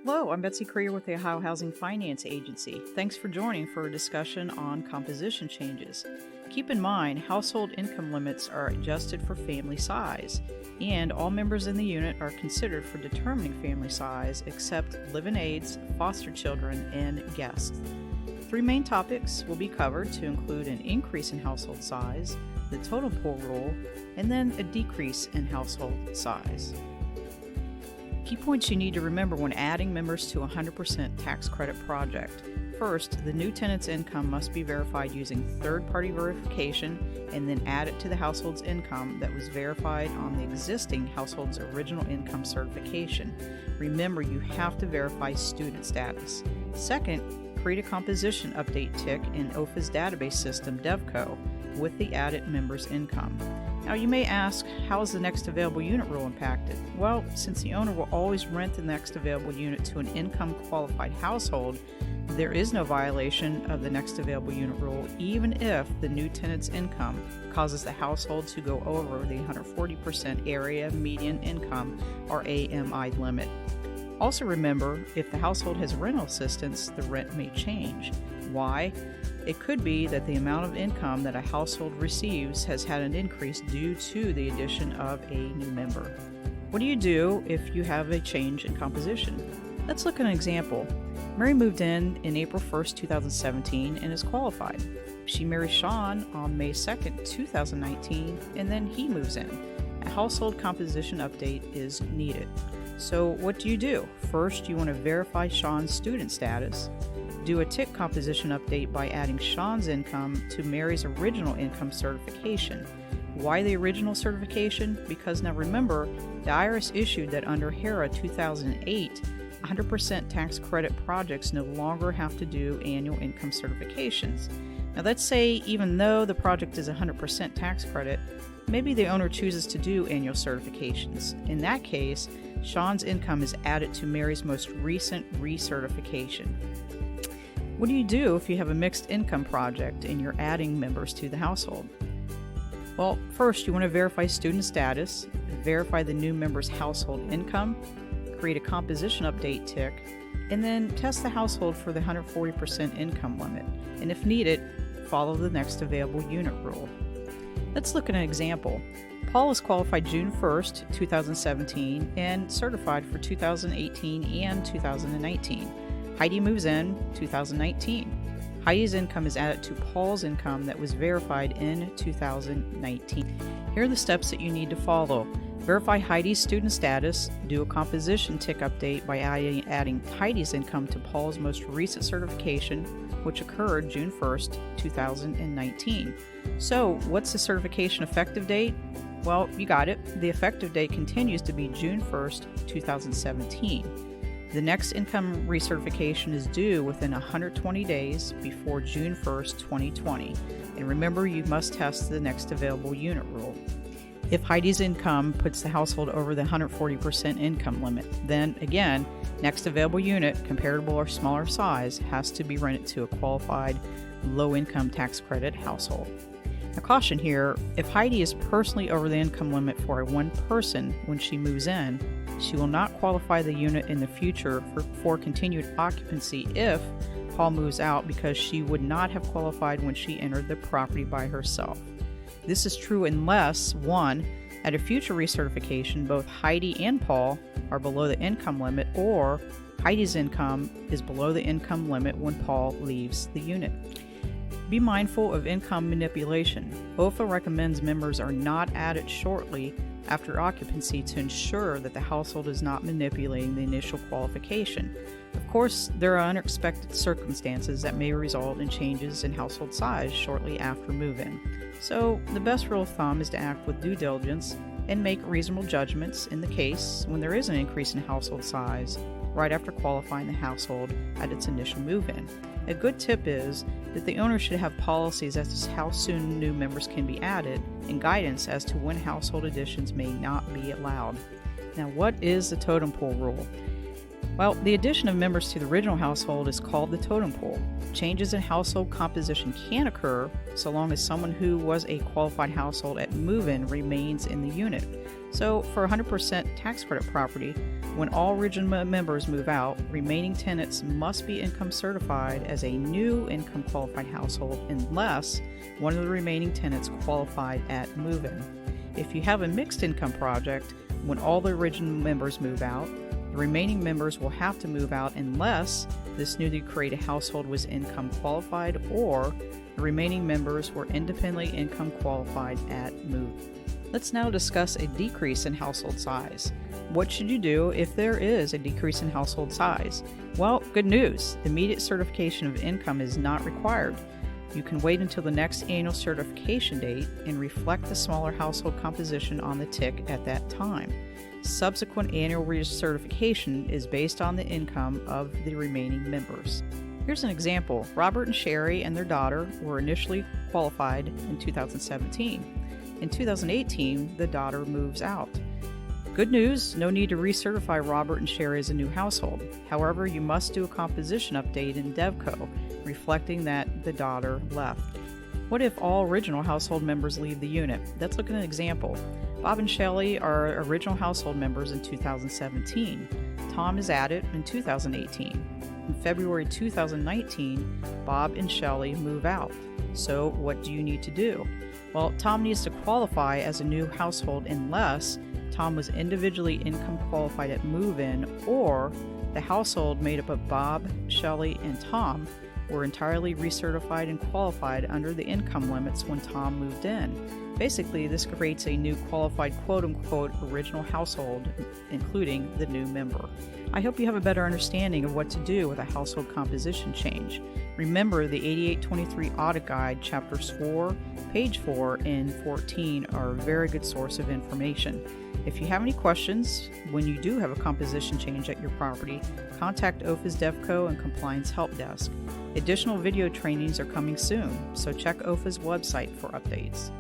Hello, I'm Betsy Creer with the Ohio Housing Finance Agency. Thanks for joining for a discussion on composition changes. Keep in mind, household income limits are adjusted for family size, and all members in the unit are considered for determining family size except live-in aides, foster children, and guests. 3 main topics will be covered to include an increase in household size, the totem pole rule, and then a decrease in household size. Key points you need to remember when adding members to a 100% tax credit project. First, the new tenant's income must be verified using third-party verification and then added to the household's income that was verified on the existing household's original income certification. Remember, you have to verify student status. Second, create a composition update tick in OFA's database system, DevCo, with the added member's income. Now you may ask, how is the next available unit rule impacted? Well, since the owner will always rent the next available unit to an income qualified household, there is no violation of the next available unit rule even if the new tenant's income causes the household to go over the 140% area median income or AMI limit. Also remember, if the household has rental assistance, the rent may change. Why? It could be that the amount of income that a household receives has had an increase due to the addition of a new member. What do you do if you have a change in composition? Let's look at an example. Mary moved in April 1st, 2017 and is qualified. She marries Sean on May 2nd, 2019, and then he moves in. A household composition update is needed. So what do? First, you want to verify Sean's student status. Do a tick composition update by adding Sean's income to Mary's original income certification. Why the original certification? Because now remember, the IRS issued that under HERA 2008, 100% tax credit projects no longer have to do annual income certifications. Now let's say even though the project is 100% tax credit, maybe the owner chooses to do annual certifications. In that case, Sean's income is added to Mary's most recent recertification. What do you do if you have a mixed income project and you're adding members to the household? Well, first you want to verify student status, verify the new member's household income, create a composition update tick, and then test the household for the 140% income limit, and if needed, follow the next available unit rule. Let's look at an example. Paul is qualified June 1st, 2017 and certified for 2018 and 2019. Heidi moves in 2019. Heidi's income is added to Paul's income that was verified in 2019. Here are the steps that you need to follow. Verify Heidi's student status, do a composition tick update by adding Heidi's income to Paul's most recent certification, which occurred June 1st, 2019. So, what's the certification effective date? Well, you got it. The effective date continues to be June 1st, 2017. The next income recertification is due within 120 days before June 1st, 2020. And remember, you must test the next available unit rule. If Heidi's income puts the household over the 140% income limit, then again, next available unit, comparable or smaller size, has to be rented to a qualified low-income tax credit household. A caution here, if Heidi is personally over the income limit for one person when she moves in, she will not qualify the unit in the future for continued occupancy if Paul moves out because she would not have qualified when she entered the property by herself. This is true unless, 1, at a future recertification, both Heidi and Paul are below the income limit, or Heidi's income is below the income limit when Paul leaves the unit. Be mindful of income manipulation. OFA recommends members are not added shortly after occupancy to ensure that the household is not manipulating the initial qualification. Of course, there are unexpected circumstances that may result in changes in household size shortly after move-in. So, the best rule of thumb is to act with due diligence and make reasonable judgments in the case when there is an increase in household size right after qualifying the household at its initial move-in. A good tip is that the owner should have policies as to how soon new members can be added and guidance as to when household additions may not be allowed. Now, what is the totem pole rule? Well, the addition of members to the original household is called the totem pole. Changes in household composition can occur so long as someone who was a qualified household at move-in remains in the unit. So for 100% tax credit property, When all original members move out, remaining tenants must be income certified as a new income qualified household unless one of the remaining tenants qualified at move-in. If you have a mixed income project, when all the original members move out, the remaining members will have to move out unless this newly created household was income qualified or the remaining members were independently income qualified at move. Let's now discuss a decrease in household size. What should you do if there is a decrease in household size? Well, good news. Immediate certification of income is not required. You can wait until the next annual certification date and reflect the smaller household composition on the TIC at that time. Subsequent annual recertification is based on the income of the remaining members. Here's an example. Robert and Sherry and their daughter were initially qualified in 2017. In 2018, the daughter moves out. Good news, no need to recertify Robert and Sherry as a new household. However, you must do a composition update in DevCo, reflecting that the daughter left. What if all original household members leave the unit? Let's look at an example. Bob and Shelley are original household members in 2017. Tom is added in 2018. In February 2019, Bob and Shelley move out. So what do you need to do? Well, Tom needs to qualify as a new household unless Tom was individually income qualified at move-in or the household made up of Bob, Shelley, and Tom were entirely recertified and qualified under the income limits when Tom moved in. Basically, this creates a new qualified quote-unquote original household, including the new member. I hope you have a better understanding of what to do with a household composition change. Remember, the 8823 Audit Guide, Chapters 4, Page 4, and 14 are a very good source of information. If you have any questions when you do have a composition change at your property, contact OFA's DevCo and Compliance Help Desk. Additional video trainings are coming soon, so check OFA's website for updates.